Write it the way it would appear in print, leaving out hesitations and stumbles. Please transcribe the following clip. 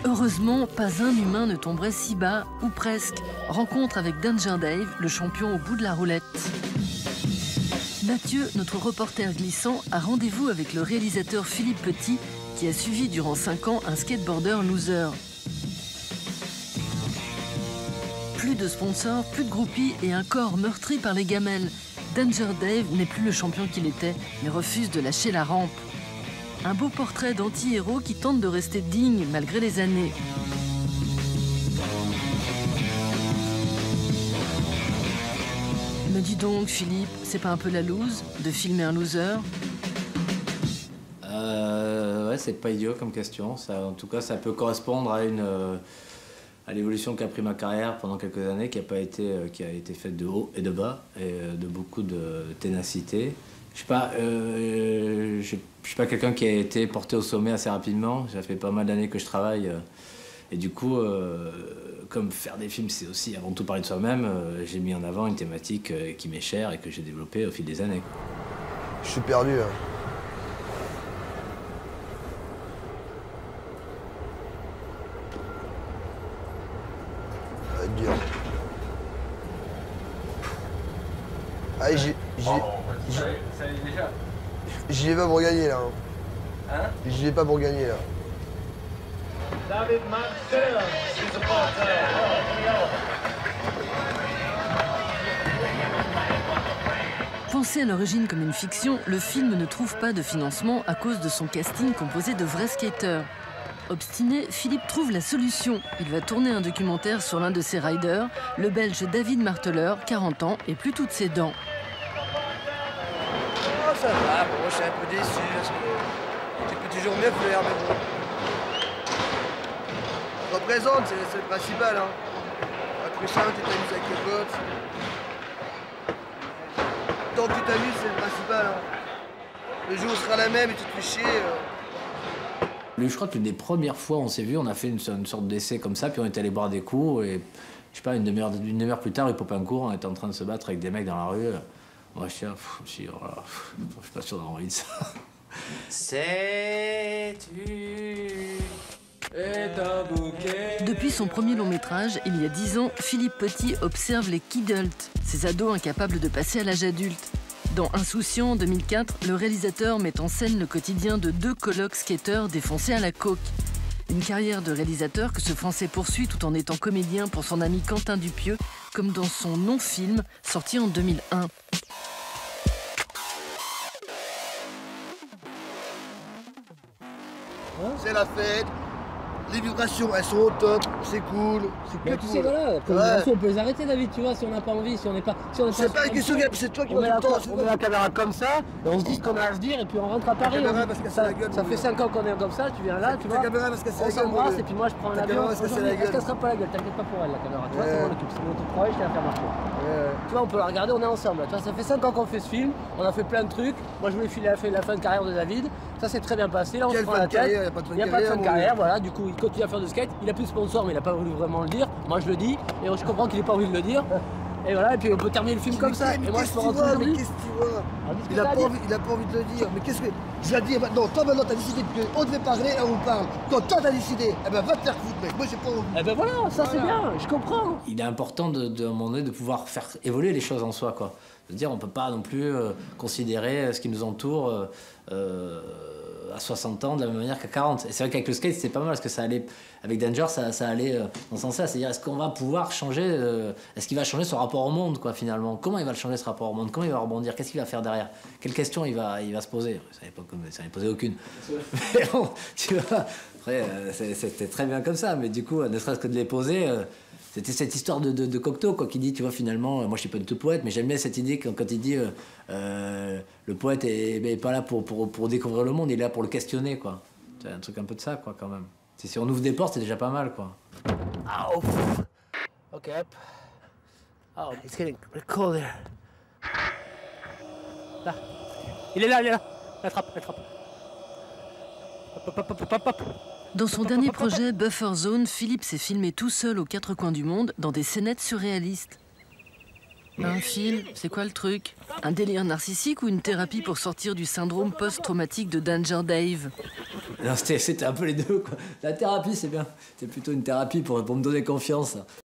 Heureusement, pas un humain ne tomberait si bas, ou presque. Rencontre avec Danger Dave, le champion au bout de la roulette. Mathieu, notre reporter glissant, a rendez-vous avec le réalisateur Philippe Petit, qui a suivi durant 5 ans un skateboarder loser. Plus de sponsors, plus de groupies et un corps meurtri par les gamelles. Danger Dave n'est plus le champion qu'il était, mais refuse de lâcher la rampe. Un beau portrait d'anti-héros qui tente de rester digne malgré les années. Me dis donc, Philippe, c'est pas un peu la loose de filmer un loser? Ouais, c'est pas idiot comme question. Ça, en tout cas, ça peut correspondre à l'évolution qu'a pris ma carrière pendant quelques années, qui a été faite de haut et de bas, et de beaucoup de ténacité. Je suis pas quelqu'un qui a été porté au sommet assez rapidement. Ça fait pas mal d'années que je travaille. Et du coup, comme faire des films, c'est aussi avant tout parler de soi-même, j'ai mis en avant une thématique qui m'est chère et que j'ai développée au fil des années. Je suis perdu, là. Ça va être dur. Allez, j'y vais pas pour gagner, là. Hein? J'y vais pas pour gagner, là. David Martel, Pensé à l'origine comme une fiction, le film ne trouve pas de financement à cause de son casting composé de vrais skateurs. Obstiné, Philippe trouve la solution. Il va tourner un documentaire sur l'un de ses riders, le Belge David Marteleur, 40 ans, et plus toutes ses dents. Oh, ça va, bon, je suis un peu déçu, parce que tu peux toujours mieux faire, mais bon. Représente, c'est le principal, hein. Après ça, tu t'amuses avec tes potes. Tant que tu t'amuses, c'est le principal, hein. Le jour sera la même et tu te fais chier. Je crois que l'une des premières fois où on s'est vu, on a fait une sorte d'essai comme ça, puis on est allé boire des coups, et je sais pas, une demi-heure plus tard, il Popincourt, on était en train de se battre avec des mecs dans la rue. Moi, je suis pas sûr d'avoir envie de ça. C'est un bouquet. Depuis son premier long métrage, il y a 10 ans, Philippe Petit observe les kidults, ces ados incapables de passer à l'âge adulte. Dans Insouciant, en 2004, le réalisateur met en scène le quotidien de 2 colocs skateurs défoncés à la coke. Une carrière de réalisateur que ce Français poursuit tout en étant comédien pour son ami Quentin Dupieux, comme dans son non-film, sorti en 2001. C'est la fête. Les vibrations, elles sont au top, c'est cool, c'est Mais que tu cool. sais, voilà, comme Ouais. on peut les arrêter, David, tu vois, si on n'a pas envie, si on n'est pas. C'est pas une question, c'est toi qui on met, m'as la, dit le temps. on met la caméra comme ça, et on se dit ce qu'on a à se dire, et puis on rentre à Paris. caméra on dit, va se casser ça, la gueule, ça mon fait gars. 5 ans qu'on est comme ça, tu viens là, tu vois. Ta caméra va se casser On la gueule. s'embrasse, mon et puis moi je prends Ta l'avion. caméra va se casser la Elle se gueule. cassera pas la gueule, t'inquiète pas pour elle, la caméra. Tu vois, c'est Ouais. moi l'équipe, c'est mon autre travail, je t'ai à faire marcher. Ouais. Tu vois, on peut la regarder, on est ensemble. Tu vois, ça fait 5 ans qu'on fait ce film, on a fait plein de trucs. Moi je voulais filer la fin de carrière de David, ça s'est très bien passé. Là on se Quelle prend fin la de carrière? tête. Il y a pas de fin de carrière, mon Voilà, du coup il continue à faire de skate. Il a plus de sponsor, mais il a pas voulu vraiment le dire. Moi je le dis, et je comprends qu'il ait pas envie de le dire. Et voilà, et puis on peut terminer le film comme ça. Et moi je peux rentrer Mais aujourd'hui. qu'est-ce que tu vois? Alors, dis ce que Il a t'as à pas dire. envie de le dire. Mais qu'est-ce que. Je vais le dire maintenant. Toi maintenant t'as décidé qu'on devait parler et on parle. Quand toi t'as décidé, eh ben va te faire foutre, mec. Moi j'ai pas envie. Eh ben voilà, ça c'est bien, je comprends. Il est important à un moment donné de pouvoir faire évoluer les choses en soi, quoi. Je veux dire, on peut pas non plus considérer ce qui nous entoure à 60 ans de la même manière qu'à 40. Et c'est vrai qu'avec le skate, c'était pas mal, parce que ça allait, avec Danger, ça allait dans ce sens-là. C'est-à-dire, est-ce qu'on va pouvoir changer, est-ce qu'il va changer son rapport au monde, quoi, finalement? Comment il va le changer, ce rapport au monde? Comment il va rebondir? Qu'est-ce qu'il va faire derrière? Quelles questions il va se poser? Ça n'en est posé aucune. Mais bon, tu vois, après, c'était très bien comme ça, mais du coup, ne serait-ce que de les poser, c'était cette histoire de Cocteau, quoi, qui dit, tu vois, finalement, moi je suis pas du tout poète, mais j'aime bien cette idée quand il dit le poète est pas là pour découvrir le monde, il est là pour le questionner, quoi. C'est un truc un peu de ça, quoi, quand même. Si on ouvre des portes, c'est déjà pas mal, quoi. Oh, ok. Oh, it's getting cold there. Là. Il est là. L'attrape. Hop. Dans son dernier projet, Buffer Zone, Philippe s'est filmé tout seul aux 4 coins du monde dans des scénettes surréalistes. Un fil, c'est quoi le truc? Un délire narcissique ou une thérapie pour sortir du syndrome post-traumatique de Danger Dave? Non, c'était un peu les deux, quoi. La thérapie, c'est bien. C'est plutôt une thérapie pour me donner confiance.